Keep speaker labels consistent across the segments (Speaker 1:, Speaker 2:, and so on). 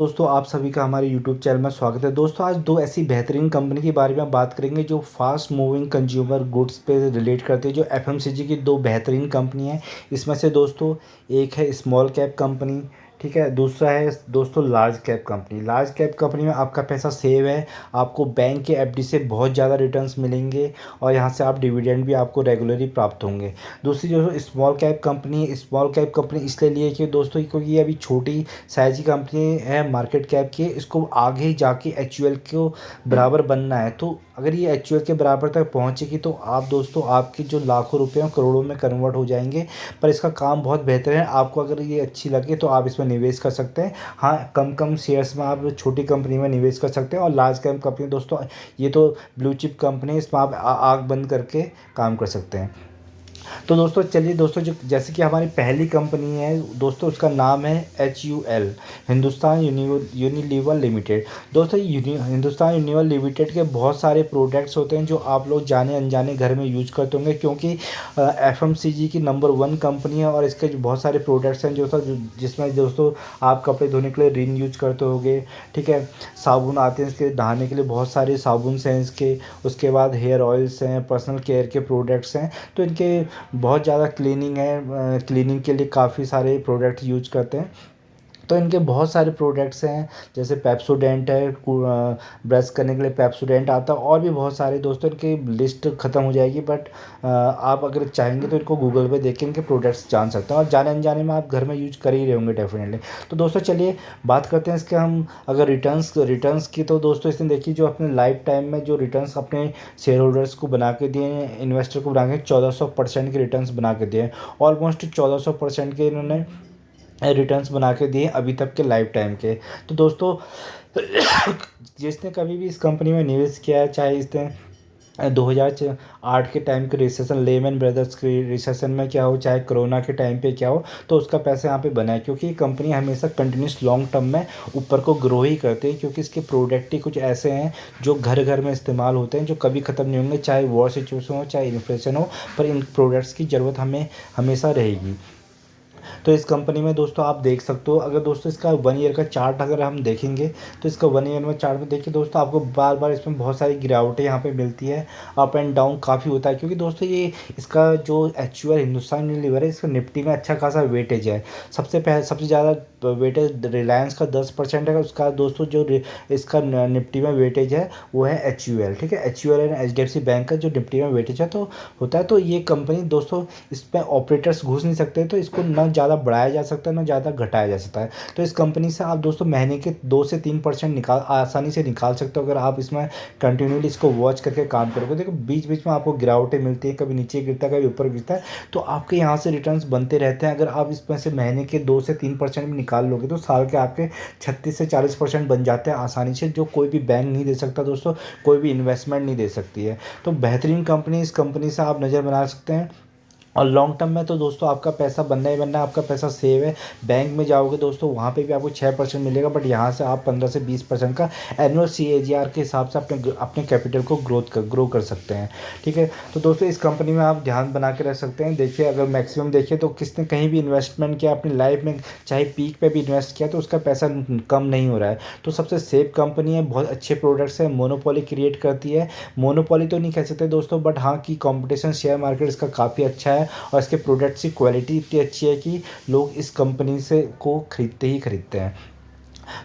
Speaker 1: दोस्तों आप सभी का हमारे यूट्यूब चैनल में स्वागत है। दोस्तों आज दो ऐसी बेहतरीन कंपनी के बारे में बात करेंगे जो फास्ट मूविंग कंज्यूमर गुड्स पे रिलेट करते हैं, जो एफएमसीजी की दो बेहतरीन कंपनी है। इसमें से दोस्तों एक है स्मॉल कैप कंपनी, ठीक है। दूसरा है दोस्तों large cap company. Large cap company में आपका पैसा सेव है, आपको बैंक के एफडी से बहुत ज़्यादा रिटर्न्स मिलेंगे और यहाँ से आप डिविडेंड भी आपको रेगुलरली प्राप्त होंगे। दूसरी जो small cap company, small cap company इसलिए लिए कि दोस्तों क्योंकि ये अभी छोटी साइज की कंपनी है, मार्केट कैप की है, इसको आगे जाके एचयूएल को बराबर बनना है। तो अगर ये एचयूएल के बराबर तक पहुंचेगी तो आप दोस्तों आपके जो लाखों रुपए हैं करोड़ों में कन्वर्ट हो जाएंगे। पर इसका काम बहुत बेहतर है, आपको अगर ये अच्छी लगे तो आप इसमें निवेश कर सकते हैं। हाँ, कम कम शेयर्स में आप छोटी कंपनी में निवेश कर सकते हैं। और लार्ज कैप कंपनी दोस्तों ये तो ब्लू चिप कंपनी है, इसमें आप आँख बंद करके काम कर सकते हैं। तो दोस्तों चलिए दोस्तों, जो जैसे कि हमारी पहली कंपनी है दोस्तों, उसका नाम है HUL, हिंदुस्तान यूनिलीवर लिमिटेड। दोस्तों हिंदुस्तान यूनिलीवर लिमिटेड के बहुत सारे प्रोडक्ट्स होते हैं जो आप लोग जाने अनजाने घर में यूज करते होंगे, क्योंकि FMCG की नंबर 1 कंपनी है। और इसके जो बहुत सारे प्रोडक्ट्स हैं जिसमें दोस्तों आप कपड़े धोने के लिए रिन यूज करते होंगे, ठीक है। साबुन आते हैं इसके नहाने के लिए, बहुत सारे साबुन हैं इसके। उसके बाद हेयर ऑयल्स हैं, पर्सनल केयर के प्रोडक्ट्स हैं। तो इनके बहुत ज़्यादा क्लीनिंग है, क्लीनिंग के लिए काफ़ी सारे प्रोडक्ट यूज करते हैं। तो इनके बहुत सारे प्रोडक्ट्स हैं, जैसे पेप्सोडेंट है, ब्रश करने के लिए पेप्सोडेंट आता है, और भी बहुत सारे दोस्तों। इनकी लिस्ट ख़त्म हो जाएगी, बट आप अगर चाहेंगे तो इनको गूगल पे देख के इनके प्रोडक्ट्स जान सकते हैं, और जाने अनजाने में आप घर में यूज कर ही रहे होंगे डेफिनेटली। तो दोस्तों चलिए बात करते हैं इसके हम अगर रिटर्न्स की। तो दोस्तों इसने देखिए जो अपने लाइफ टाइम में जो रिटर्न्स अपने शेयर होल्डर्स को बना के दिए हैं, इन्वेस्टर को बना के 1400% के रिटर्न्स बना के दिए हैं। ऑलमोस्ट 1400% के इन्होंने रिटर्न्स बना के दिए अभी तक के लाइफ टाइम के। तो दोस्तों जिसने कभी भी इस कंपनी में निवेश किया है, चाहे इसने 2008 के टाइम के रिसेशन, लेमन ब्रदर्स के रिसेशन में क्या हो, चाहे कोरोना के टाइम पे क्या हो, तो उसका पैसा यहाँ पे बना है। क्योंकि ये कंपनी हमेशा कंटिन्यूस लॉन्ग टर्म में ऊपर को ग्रो ही करते हैं, क्योंकि इसके प्रोडक्ट ही कुछ ऐसे हैं जो घर घर में इस्तेमाल होते हैं, जो कभी ख़त्म नहीं होंगे, चाहे वॉर सिचुएशन हो, चाहे इन्फ्लेशन हो, पर इन प्रोडक्ट्स की ज़रूरत हमें हमेशा रहेगी। तो इस कंपनी में दोस्तों आप देख सकते हो, अगर दोस्तों इसका 1 ईयर का चार्ट अगर हम देखेंगे तो इसका 1 ईयर में चार्ट में देखिए दोस्तों, आपको बार बार इसमें बहुत सारी गिरावटें यहाँ पे मिलती है, अप एंड डाउन काफ़ी होता है। क्योंकि दोस्तों ये इसका जो HUL हिंदुस्तान यूनिलीवर है, इसका निफ्टी में अच्छा खासा वेटेज है। सबसे ज़्यादा वेटेज रिलायंस का 10% है। उसका दोस्तों जो इसका निफ्टी में वेटेज है वो है HUL, ठीक है। HUL एंड HDFC बैंक का जो निफ्टी में वेटेज है तो होता है। तो ये कंपनी दोस्तों, इस पर ऑपरेटर्स घुस नहीं सकते, तो इसको ना ज़्यादा बढ़ाया जा सकता है ना ज़्यादा घटाया जा सकता है। तो इस कंपनी से आप दोस्तों महीने के 2 से 3% आसानी से निकाल सकते हो, अगर आप इसमें कंटिन्यूली इसको वॉच करके काम करोगे। देखो बीच बीच में आपको गिरावटें मिलती है, कभी नीचे गिरता है कभी ऊपर गिरता है, तो आपके यहाँ से रिटर्न्स बनते रहते हैं। अगर आप इसमें से महीने के 2 से 3% भी निकाल लोगे तो साल के आपके 36 से 40% बन जाते हैं आसानी से, जो कोई भी बैंक नहीं दे सकता दोस्तों, कोई भी इन्वेस्टमेंट नहीं दे सकती है। तो बेहतरीन कंपनी, इस कंपनी से आप नज़र बना सकते हैं। और लॉन्ग टर्म में तो दोस्तों आपका पैसा बनना ही बनना है, आपका पैसा सेव है। बैंक में जाओगे दोस्तों, वहाँ पे भी आपको 6% मिलेगा, बट यहाँ से आप 15 से 20% का एनुअल CAGR के हिसाब से अपने अपने कैपिटल को ग्रो कर सकते हैं, ठीक है। तो दोस्तों इस कंपनी में आप ध्यान बना के रख सकते हैं। देखिए अगर मैक्सिमम देखिए तो किसने कहीं भी इन्वेस्टमेंट किया अपनी लाइफ में, चाहे पीक पे भी इन्वेस्ट किया, तो उसका पैसा कम नहीं हो रहा है। तो सबसे सेफ कंपनी है, बहुत अच्छे प्रोडक्ट्स हैं, मोनोपोली क्रिएट करती है। मोनोपोली तो नहीं कह सकते दोस्तों, बट हाँ की कॉम्पिटिशन शेयर मार्केट इसका काफ़ी अच्छा है, और इसके प्रोडक्ट्स की क्वालिटी इतनी अच्छी है कि लोग इस कंपनी से को खरीदते ही खरीदते हैं।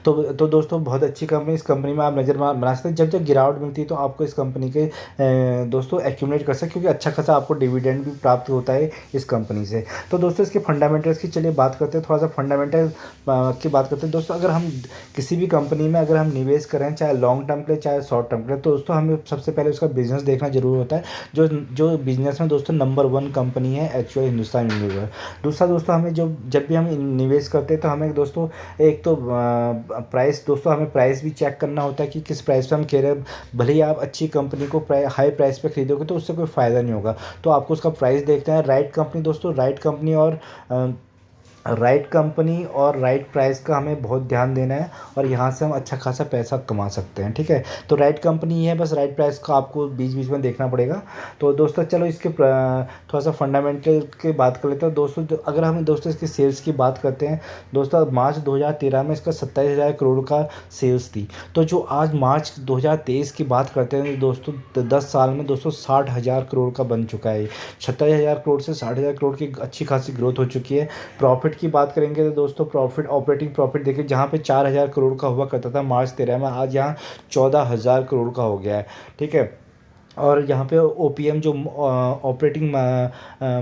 Speaker 1: तो दोस्तों बहुत अच्छी कंपनी, इस कंपनी में आप नज़र बना सकते हैं। जब जब गिरावट मिलती है तो आपको इस कंपनी के दोस्तों एक्यूमुलेट कर सकते हैं, क्योंकि अच्छा खासा आपको डिविडेंड भी प्राप्त होता है इस कंपनी से। तो दोस्तों इसके फंडामेंटल्स की चलिए बात करते हैं, थोड़ा सा फंडामेंटल की बात करते हैं दोस्तों। अगर हम किसी भी कंपनी में अगर हम निवेश करें, चाहे लॉन्ग टर्म के लिए चाहे शॉर्ट टर्म के लिए, तो दोस्तों हमें सबसे पहले उसका बिजनेस देखना जरूर होता है। जो बिजनेस में दोस्तों नंबर 1 कंपनी है HUL हिंदुस्तान यूनिलीवर। दूसरा दोस्तों हमें जब भी हम निवेश करते हैं तो हमें दोस्तों एक तो प्राइस, दोस्तों हमें प्राइस भी चेक करना होता है कि किस प्राइस पे हम कह रहे हैं। भले ही आप अच्छी कंपनी को हाई प्राइस पे खरीदोगे तो उससे कोई फ़ायदा नहीं होगा, तो आपको उसका प्राइस देखना है। राइट कंपनी दोस्तों, राइट कंपनी और राइट कंपनी और राइट प्राइस का हमें बहुत ध्यान देना है, और यहाँ से हम अच्छा खासा पैसा कमा सकते हैं। ठीक है, तो राइट कंपनी है, बस राइट प्राइस का आपको बीच बीच में देखना पड़ेगा। तो दोस्तों चलो इसके थोड़ा सा फंडामेंटल की बात कर लेते हैं दोस्तों। अगर हम दोस्तों इसकी सेल्स की बात करते हैं दोस्तों, मार्च 2013 में इसका 27,000 करोड़ का सेल्स थी। तो जो आज मार्च 2023 की बात करते हैं दोस्तों, 10 साल में दोस्तों 60,000 करोड़ का बन चुका है। 27,000 करोड़ से 60,000 करोड़ की अच्छी खासी ग्रोथ हो चुकी है। प्रॉफिट की बात करेंगे तो दोस्तों प्रॉफिट, ऑपरेटिंग प्रॉफिट देखिए, जहाँ पे 4,000 करोड़ का हुआ करता था मार्च 13 में, आज यहाँ 14,000 करोड़ का हो गया है। ठीक है, और यहाँ पे ओपीएम जो ऑपरेटिंग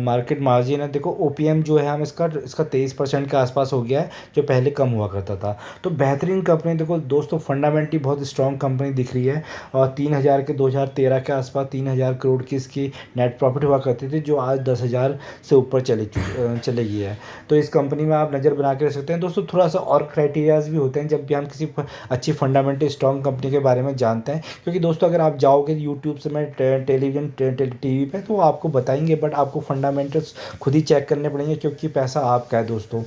Speaker 1: मार्केट मार्जिन है, देखो ओपीएम जो है हम इसका इसका 23% के आसपास हो गया है, जो पहले कम हुआ करता था। तो बेहतरीन कंपनी, देखो दोस्तों फंडामेंटली बहुत स्ट्रॉन्ग कंपनी दिख रही है। और 3,000 के 2013 के आसपास 3,000 करोड़ की इसकी नेट प्रॉफिट हुआ करती थी, जो आज 10,000 से ऊपर चलेगी है। तो इस कंपनी में आप नज़र बना के रख सकते हैं दोस्तों। थोड़ा सा और क्राइटेरियाज भी होते हैं जब भी हम किसी अच्छी फंडामेंटल स्ट्रॉन्ग कंपनी के बारे में जानते हैं, क्योंकि दोस्तों अगर आप जाओगे यूट्यूब से, मैं टेलीविज़न टीवी पे, तो आपको बताएंगे, बट आपको फंडामेंटल्स खुद ही चेक करने पड़ेंगे, क्योंकि पैसा आपका है दोस्तों।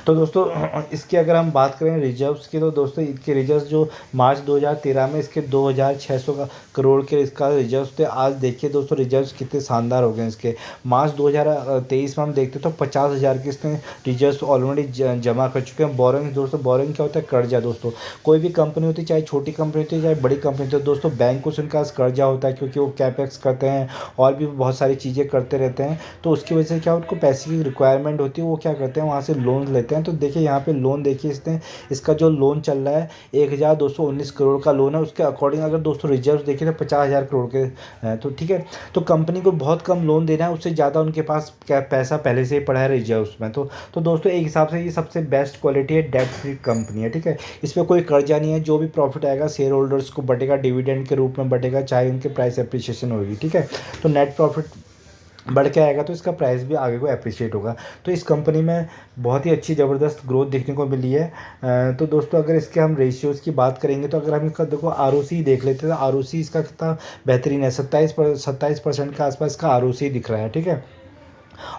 Speaker 1: तो दोस्तों इसकी अगर हम बात करें रिजर्व्स की, तो दोस्तों इसके रिजर्व्स जो मार्च 2013 में इसके 2,600 का करोड़ के इसका रिजर्व्स थे, आज देखिए दोस्तों रिजर्व्स कितने शानदार हो गए इसके। मार्च 2023 में हम देखते तो 50,000 के इसने रिजर्व्स ऑलरेडी जमा कर चुके हैं। बोरिंग दोस्तों, बोरिंग क्या होता है? कर्जा दोस्तों। कोई भी कंपनी होती है, चाहे छोटी कंपनी होती है चाहे बड़ी कंपनी होती है दोस्तों, बैंकों से उनका कर्जा होता है, क्योंकि वो कैपेक्स करते हैं और भी बहुत सारी चीज़ें करते रहते हैं। तो उसकी वजह से क्या, उनको पैसे की रिक्वायरमेंट होती है, वो क्या करते हैं वहाँ से लोन लेते हैं। तो देखिए यहाँ पे लोन देखिए, इसने इसका जो लोन चल रहा है 1,219 करोड़ का लोन है। उसके अकॉर्डिंग अगर दोस्तों रिजर्व देखिए तो 50,000 करोड़ के हैं। तो ठीक है, तो कंपनी को बहुत कम लोन देना है, उससे ज़्यादा उनके पास क्या पैसा पहले से ही पड़ा है रिजर्व्स में। तो दोस्तों एक हिसाब से ये सबसे बेस्ट क्वालिटी है, डेट फ्री कंपनी है। ठीक है, इसमें कोई कर्जा नहीं है, जो भी प्रॉफिट आएगा शेयर होल्डर्स को बटेगा, डिविडेंड के रूप में बटेगा, चाहे उनके प्राइस एप्रिसिएशन होगी। ठीक है, तो नेट प्रॉफिट बढ़ के आएगा तो इसका प्राइस भी आगे को अप्रिशिएट होगा। तो इस कंपनी में बहुत ही अच्छी ज़बरदस्त ग्रोथ देखने को मिली है। तो दोस्तों अगर इसके हम रेशियोज़ की बात करेंगे, तो अगर हम इसका देखो आरओसी देख लेते हैं, तो आरओसी इसका कितना बेहतरीन है, 27% के आसपास का आरओसी दिख रहा है। ठीक है,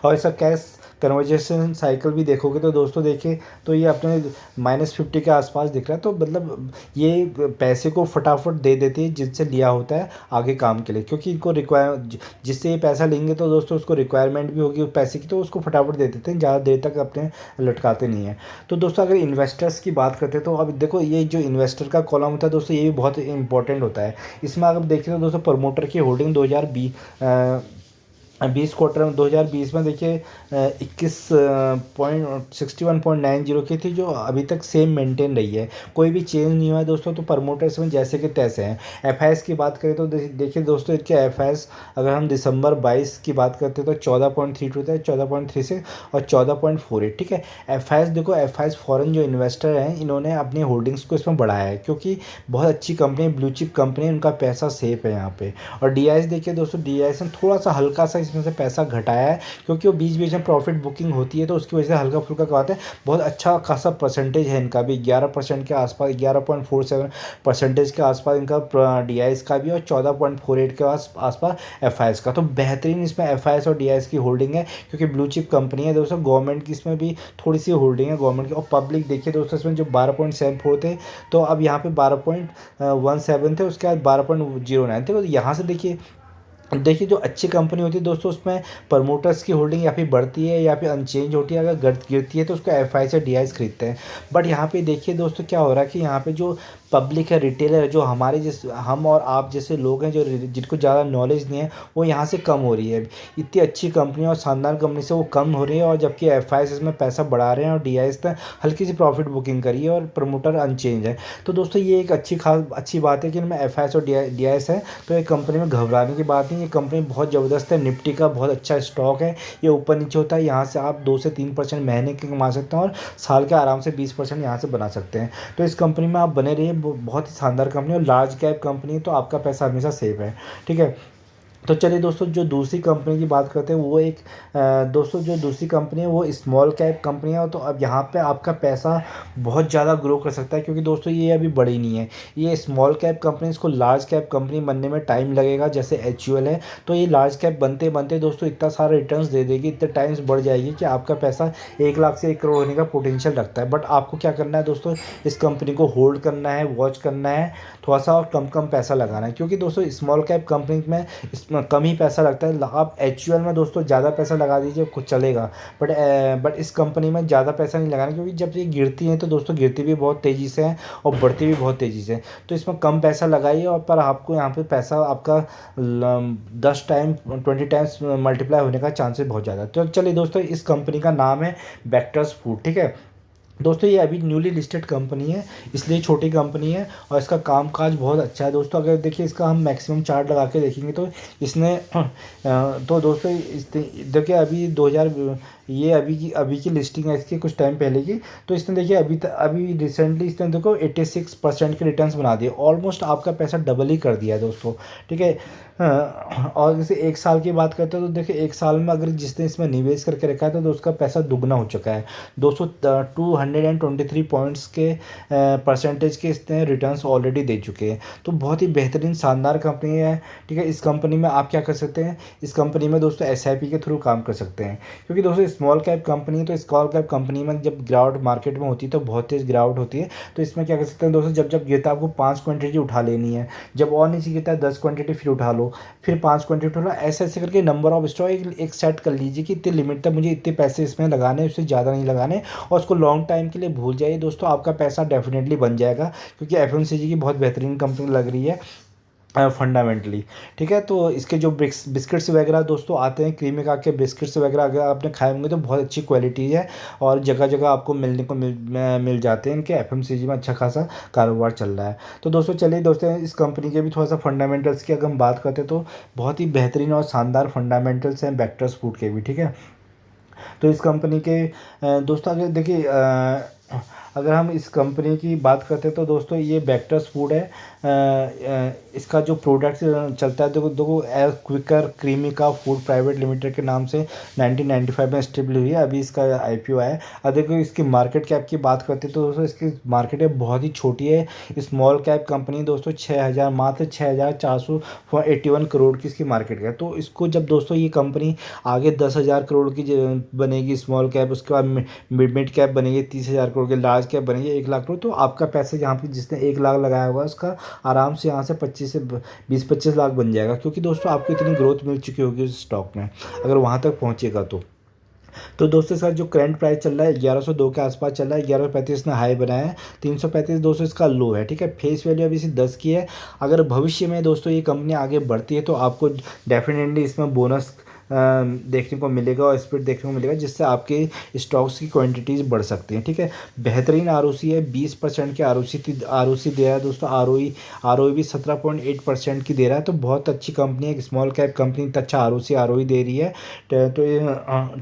Speaker 1: और इसका कैश कन्वर्जेशन साइकिल भी देखोगे तो दोस्तों देखिए, तो ये अपने -50 के आसपास दिख रहा है। तो मतलब ये पैसे को फटाफट दे देती है जिनसे लिया होता है आगे काम के लिए, क्योंकि इनको जिससे ये पैसा लेंगे तो दोस्तों उसको रिक्वायरमेंट भी होगी पैसे की, तो उसको फटाफट दे देते हैं, ज़्यादा देर तक अपने लटकाते नहीं हैं। तो दोस्तों अगर इन्वेस्टर्स की बात करते हैं, तो अब देखो ये जो इन्वेस्टर का कॉलम होता है दोस्तों, ये भी बहुत इंपॉर्टेंट होता है। इसमें अगर देखिए तो दोस्तों प्रमोटर की होल्डिंग 2020 क्वार्टर में 2020 में देखिए 61.90 की थी, जो अभी तक सेम मेंटेन रही है, कोई भी चेंज नहीं हुआ है दोस्तों। तो प्रमोटर्स में जैसे कि तैसे हैं। एफआईएस की बात करें तो देखिए दोस्तों, इनके एफआईएस अगर हम दिसंबर 22 की बात करते हैं तो 14.32 था, 14.36 और 14.48। ठीक है, एफआईएस देखो, एफआईएस फॉरेन जो इन्वेस्टर हैं इन्होंने अपनी होल्डिंग्स को इसमें बढ़ाया है, क्योंकि बहुत अच्छी कंपनी, ब्लू चिप कंपनी, उनका पैसा सेफ है यहाँ पे। और डीआईएस देखिए दोस्तों, डीआईएस ने थोड़ा सा हल्का सा इसमें से पैसा घटाया है, क्योंकि वो बीच बीच में प्रॉफिट बुकिंग होती है, तो उसकी वजह से हल्का फुल्का करवाते हैं। बहुत अच्छा खासा परसेंटेज है इनका भी, 11% के आसपास, 11.47% के आसपास इनका डीआईएस का भी, और 14.48 के आसपास एफआईएस का। तो बेहतरीन इसमें एफआईएस और डीआईएस की होल्डिंग है, क्योंकि ब्लू चिप कंपनी है दोस्तों। गवर्नमेंट की इसमें भी थोड़ी सी होल्डिंग है गवर्नमेंट की। और पब्लिक देखिए दोस्तों, इसमें जो 12.74 थे, तो अब यहाँ पे 12.17 थे, उसके बाद 12.09 थे। तो यहाँ से देखिए जो अच्छी कंपनी होती है दोस्तों, उसमें प्रमोटर्स की होल्डिंग या फिर बढ़ती है या फिर अनचेंज होती है। अगर गिरती है तो उसको एफआई से डीआईएस खरीदते हैं। बट यहाँ पे देखिए दोस्तों क्या हो रहा है कि यहाँ पे जो पब्लिक है, रिटेलर है, जो हमारे जैसे हम और आप जैसे लोग हैं, जो जिनको ज़्यादा नॉलेज नहीं है, वो यहाँ से कम हो रही है। इतनी अच्छी कंपनी और शानदार कंपनी से वो कम हो रही है, और जबकि एफआईएस इसमें पैसा बढ़ा रहे हैं और डीआईएस ने हल्की सी प्रॉफिट बुकिंग करी है और प्रमोटर अनचेंज है। तो दोस्तों ये एक अच्छी बात है कि इनमें एफआईएस और डीआईएस है। तो ये कंपनी में घबराने की बात नहीं, ये कंपनी बहुत ज़बरदस्त है। निफ्टी का बहुत अच्छा स्टॉक है, ये ऊपर नीचे होता है, यहाँ से आप 2 से 3% महीने के कमा सकते हैं, और साल के आराम से 20% यहाँ से बना सकते हैं। तो इस कंपनी में आप बने रहिए, बहुत ही शानदार कंपनी और लार्ज कैप कंपनी है, तो आपका पैसा हमेशा सेफ है। ठीक है, तो चलिए दोस्तों, जो दूसरी कंपनी की बात करते हैं वो एक दोस्तों जो दूसरी कंपनी है वो स्मॉल कैप कंपनी है। तो अब यहाँ पे आपका पैसा बहुत ज़्यादा ग्रो कर सकता है, क्योंकि दोस्तों ये अभी बड़ी नहीं है, ये स्मॉल कैप कंपनी, इसको लार्ज कैप कंपनी बनने में टाइम लगेगा। जैसे HUL है, तो ये लार्ज कैप बनते बनते दोस्तों इतना सारा रिटर्न्स दे देगी, इतने टाइम्स बढ़ जाएगी कि आपका पैसा 1 लाख से 1 करोड़ होने का पोटेंशियल रखता है। बट आपको क्या करना है दोस्तों, इस कंपनी को होल्ड करना है, वॉच करना है, थोड़ा सा और कम कम पैसा लगाना है, क्योंकि दोस्तों स्मॉल कैप कंपनी में इसमें कम ही पैसा लगता है। आप HUL में दोस्तों ज़्यादा पैसा लगा दीजिए, कुछ चलेगा, बट इस कंपनी में ज़्यादा पैसा नहीं लगाना, क्योंकि जब ये गिरती है तो दोस्तों गिरती भी बहुत तेज़ी से है और बढ़ती भी बहुत तेज़ी से है। तो इसमें कम पैसा लगाइए, और पर आपको यहाँ पे पैसा आपका 10 टाइम 20 टाइम्स मल्टीप्लाई होने का चांसेस बहुत ज़्यादा है। तो चलिए दोस्तों, इस कंपनी का नाम है बेक्टर्स फूड, ठीक है दोस्तों। ये अभी न्यूली लिस्टेड कंपनी है, इसलिए छोटी कंपनी है, और इसका कामकाज बहुत अच्छा है दोस्तों। अगर देखिए इसका हम मैक्सिमम चार्ट लगा के देखेंगे तो इसने तो दोस्तों देखिए अभी 2000, ये अभी की लिस्टिंग है इसकी कुछ टाइम पहले की। तो इसने देखिए अभी रिसेंटली इसने देखो 86% के रिटर्न्स बना दिए, ऑलमोस्ट आपका पैसा डबल ही कर दिया है दोस्तों, ठीक है। और जैसे 1 साल की बात करते हैं तो देखिए 1 साल में अगर जिसने इसमें निवेश करके रखा है तो उसका पैसा दुगना हो चुका है। 223 पॉइंट्स के परसेंटेज के इसने रिटर्न्स ऑलरेडी दे चुके हैं। तो बहुत ही बेहतरीन शानदार कंपनी है, ठीक है। इस कंपनी में आप क्या कर सकते हैं, इस कंपनी में दोस्तों SIP के थ्रू काम कर सकते हैं, क्योंकि दोस्तों स्मॉल कैप कंपनी है, तो स्मॉल कैप कंपनी में जब गिरावट मार्केट में होती है तो बहुत तेज़ गिरावट होती है। तो इसमें क्या कर सकते हैं दोस्तों, जब जब गिरता है आपको 5 क्वांटिटी उठा लेनी है, जब और नीचे गिरता है 10 क्वांटिटी फिर उठा लो, फिर 5 क्वांटिटी उठा लो, ऐसे ऐसे करके नंबर ऑफ स्टॉक एक सेट कर लीजिए कि इतने लिमिट तक मुझे इतने पैसे इसमें लगाने, उससे ज़्यादा नहीं लगाने, और उसको लॉन्ग टाइम के लिए भूल जाइए दोस्तों, आपका पैसा डेफिनेटली बन जाएगा, क्योंकि FMCG की बहुत बेहतरीन कंपनी लग रही है फंडामेंटली, ठीक है। तो इसके जो बिस्किट्स वगैरह दोस्तों आते हैं, क्रीमी का के बिस्किट्स वगैरह अगर आपने खाए होंगे तो बहुत अच्छी क्वालिटी है, और जगह जगह आपको मिलने को मिल जाते हैं। इनके FMCG में अच्छा खासा कारोबार चल रहा है। तो दोस्तों चलिए दोस्तों, इस कंपनी के भी थोड़ा सा फंडामेंटल्स की अगर हम बात करते हैं तो बहुत ही बेहतरीन और शानदार फंडामेंटल्स हैं बेक्टर्स फूड के भी, ठीक है। तो इस कंपनी के दोस्तों अगर देखिए अगर हम इस कंपनी की बात करते हैं तो दोस्तों ये बेक्टर्स फूड है। इसका जो प्रोडक्ट चलता है देखो देखो क्विकर क्रीमी का फूड प्राइवेट लिमिटेड के नाम से 1995 में स्टेबल हुई है, अभी इसका IPO है। अब देखो इसकी मार्केट कैप की बात करते हैं तो दोस्तों इसकी मार्केट कैप बहुत ही छोटी है। स्मॉल कैप कंपनी दोस्तों 6000 मात्र 6481 करोड़ की इसकी मार्केट कैप। तो इसको जब दोस्तों ये कंपनी आगे 10,000 करोड़ की बनेगी स्मॉल कैप, उसके बाद मिड कैप बनेगी 30,000 करोड़ की, लार्ज कैप बनेगी 1 लाख करोड़, तो आपका पैसे यहाँ पे जिसने 1 लाख लगाया होगा उसका आराम से यहाँ से 25 से 20-25 लाख बन जाएगा, क्योंकि दोस्तों आपको इतनी ग्रोथ मिल चुकी होगी उस स्टॉक में अगर वहाँ तक पहुँचेगा तो दोस्तों इसका जो करंट प्राइस चल रहा है 1102 के आसपास चल रहा है। 1135 ने हाई बनाया है, 335 दोस्तों इसका लो है, ठीक है। फेस वैल्यू अभी इसी 10 की है। अगर भविष्य में दोस्तों ये कंपनी आगे बढ़ती है तो आपको डेफिनेटली इसमें बोनस देखने को मिलेगा और स्पीड देखने को मिलेगा, जिससे आपके स्टॉक्स की क्वांटिटीज़ बढ़ सकती हैं, ठीक है। बेहतरीन ROC है, 20% के ROC दे रहा है दोस्तों। ROE भी 17.8% की दे रहा है, तो बहुत अच्छी कंपनी है। स्मॉल कैप कंपनी इतना अच्छा ROE दे रही है, तो ये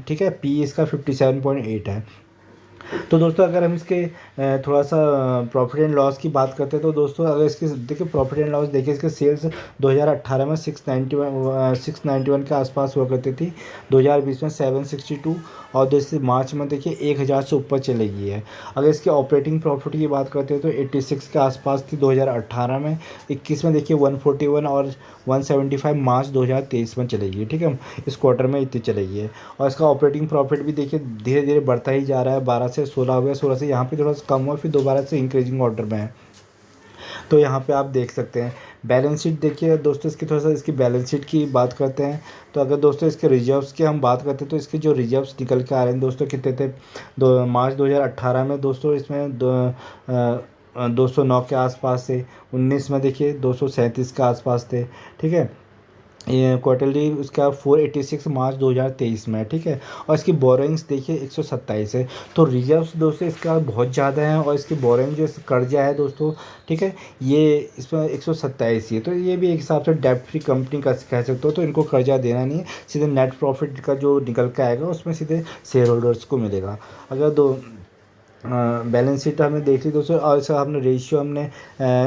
Speaker 1: ठीक है। PE इसका 57.8 है। तो दोस्तों अगर हम इसके थोड़ा सा प्रॉफिट एंड लॉस की बात करते हैं तो दोस्तों अगर इसके देखिए प्रॉफिट एंड लॉस देखिए, इसके सेल्स 2018 में 691 के आसपास हुआ करती थी, 2020 में 762, और जैसे मार्च में देखिए 1000 से ऊपर चली गई है। अगर इसके ऑपरेटिंग प्रॉफिट की बात करते हैं तो 86 के आसपास थी 2018 में, 21 में देखिए 141 और 175 मार्च 2023 में चलेगी, ठीक है। इस क्वार्टर में इतनी चलेगी है। और इसका ऑपरेटिंग प्रॉफिट भी देखिए धीरे धीरे बढ़ता ही जा रहा है, 12 से 16 हो गया, 16 से यहाँ पे थोड़ा सा कम हुआ, फिर दोबारा से इंक्रीजिंग ऑर्डर में है। तो यहाँ पे आप देख सकते हैं बैलेंस शीट देखिए दोस्तों, इसकी थोड़ा सा इसकी बैलेंस शीट की बात करते हैं तो अगर दोस्तों इसके रिजर्व्स की हम बात करते हैं तो इसके जो रिजर्व्स निकल के आ रहे हैं दोस्तों कितने थे, मार्च 2018 में दोस्तों इसमें 209 के आसपास थे, 19 में देखिए 237 के आसपास थे, ठीक है। ये क्वार्टरली उसका 486 मार्च 2023 में, ठीक है। और इसकी बोरोइंग्स देखिए 127 है। तो रिजर्व्स दोस्तों इसका बहुत ज़्यादा है, और इसकी बोरोइंग जो कर्जा है दोस्तों, ठीक है, ये इसमें 127 ही है। तो ये भी एक हिसाब से डेब्ट फ्री कंपनी का कह सकते हो। तो इनको कर्जा देना नहीं है, सीधे नेट प्रॉफिट का जो निकल के आएगा उसमें सीधे शेयर होल्डर्स को मिलेगा। अगर बैलेंस शीट हमने देख ली दोस्तों, और इसका हमने रेशियो हमने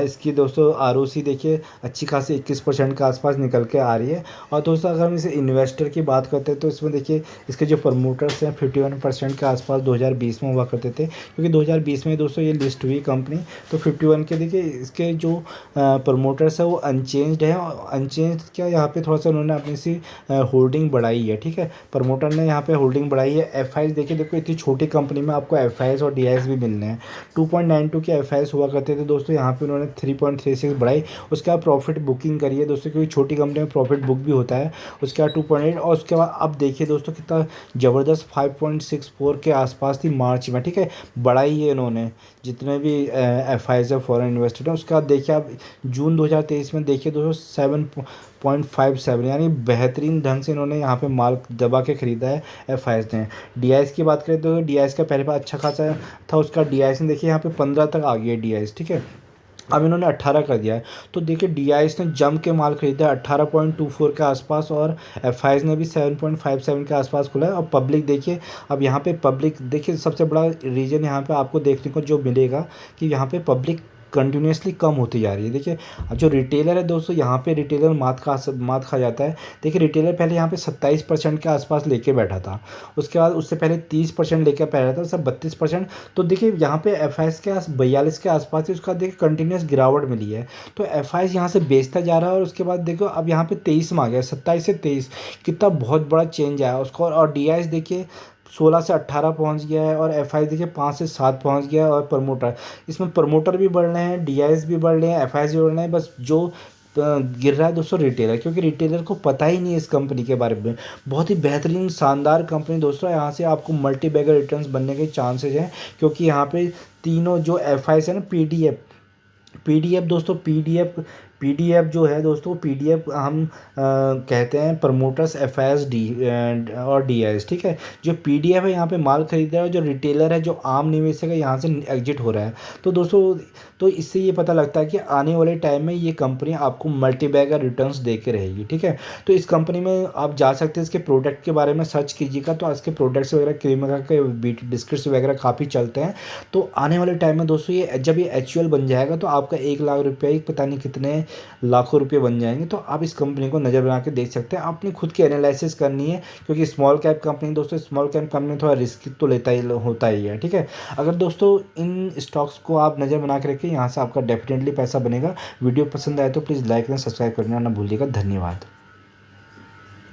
Speaker 1: इसकी दोस्तों आरओसी देखिए अच्छी खासी 21% के आसपास निकल के आ रही है। और दोस्तों अगर हम इसे इन्वेस्टर की बात करते हैं तो इसमें देखिए इसके जो प्रमोटर्स हैं 51% के आसपास 2020 में हुआ करते थे, क्योंकि 2020 में दोस्तों ये लिस्ट हुई कंपनी। तो 51 के देखिए इसके जो प्रमोटर्स है वो अनचेंज्ड है, और अनचेंज क्या यहाँ पे थोड़ा सा उन्होंने अपनी सी होल्डिंग बढ़ाई है, ठीक है। प्रमोटर ने यहाँ पे होल्डिंग बढ़ाई है। एफ आई देखिए, देखो इतनी छोटी कंपनी में आपको एफ आई और डी आई भी मिलने हैं। 2.92 के एफ आई हुआ करते थे दोस्तों, यहाँ पे उन्होंने 3.36 बढ़ाई। उसके बाद प्रॉफिट बुकिंग करी है दोस्तों, क्योंकि छोटी कंपनी में प्रॉफिट बुक भी होता है। उसके बाद 2.8, और उसके बाद अब देखिए दोस्तों कितना ज़बरदस्त 5.64 के आसपास थी मार्च में, ठीक है। बढ़ाई है इन्होंने जितने भी एफ आई है फॉरेन इन्वेस्टर हैं। उसके बाद देखिए आप जून 2023 में देखिए दोस्तों 7.57, यानी बेहतरीन ढंग से इन्होंने यहाँ पे माल दबा के ख़रीदा है एफ आई ने। डी आई की बात करें तो डी आई का पहले बार अच्छा खासा था, उसका डी आई ने देखिए यहाँ पे 15 तक आ गया डी आई, ठीक है। अब इन्होंने 18 कर दिया है। तो देखिए डी आई ने जम के माल खरीदा है 18.24 के आसपास, और एफ आई ने भी 7.57 के आसपास खुला है। और पब्लिक देखिए, अब यहाँ पे पब्लिक देखिए सबसे बड़ा रीज़न यहाँ पे आपको देखने को जो मिलेगा कि यहाँ पे पब्लिक कंटिन्यूसली कम होती जा रही है। देखिए अब जो रिटेलर है दोस्तों, यहाँ पे रिटेलर मात खा जाता है। देखिए रिटेलर पहले यहाँ पे 27% के आसपास लेके बैठा था, उसके बाद उससे पहले 30% लेके बैठा था, सब 32%। तो देखिए यहाँ पे एफ आई के 42 के आसपास ही उसका देखिए कंटिन्यूस गिरावट मिली है। तो एफ आई यहाँ से बेचता जा रहा है, और उसके बाद देखो अब यहाँ पे 23 में आ गया, 27 से 23, कितना बहुत बड़ा चेंज आया उसको। और डी आई देखिए 16 से 18 पहुंच गया है, और एफ आई देखिए 5 से 7 पहुंच गया है। और प्रमोटर, इसमें प्रमोटर भी बढ़ रहे हैं, डी आई भी बढ़ रहे हैं, एफ आई भी बढ़ रहे हैं। बस जो गिर रहा है दोस्तों रिटेलर, क्योंकि रिटेलर को पता ही नहीं है इस कंपनी के बारे में। बहुत ही बेहतरीन शानदार कंपनी दोस्तों, यहाँ से आपको मल्टी बैगर रिटर्न्स बनने के चांसेस हैं, क्योंकि यहाँ पे तीनों जो एफ आई है ना, पीडीएफ दोस्तों, पीडीएफ जो है दोस्तों, पीडीएफ हम कहते हैं promoters F I S D और डी आई एस, ठीक है। जो पीडीएफ है यहाँ पे माल खरीद रहा है, जो रिटेलर है, जो आम निवेशक है, यहाँ से एग्जिट हो रहा है। तो दोस्तों तो इससे ये पता लगता है कि आने वाले टाइम में ये कंपनी आपको मल्टी बैगर रिटर्न्स दे के रहेगी, ठीक है। तो इस कंपनी में आप जा सकते हैं, इसके प्रोडक्ट के बारे में सर्च कीजिएगा तो इसके प्रोडक्ट्स वगैरह क्रीम के बिस्किट्स वगैरह काफ़ी चलते हैं। तो आने वाले टाइम में दोस्तों ये जब ये एक्चुअल बन जाएगा तो आपका 1 लाख रुपये पता नहीं कितने लाखों रुपए बन जाएंगे। तो आप इस कंपनी को नज़र बना के देख सकते हैं। अपनी खुद की एनालिसिस करनी है, क्योंकि स्मॉल कैप कंपनी दोस्तों, स्मॉल कैप कंपनी थोड़ा रिस्क तो लेता ही होता ही है, ठीक है। अगर दोस्तों इन स्टॉक्स को आप नज़र बना के रखें, यहाँ से आपका डेफिनेटली पैसा बनेगा। वीडियो पसंद आए तो प्लीज़ लाइक एंड सब्सक्राइब करना ना भूलिएगा। धन्यवाद।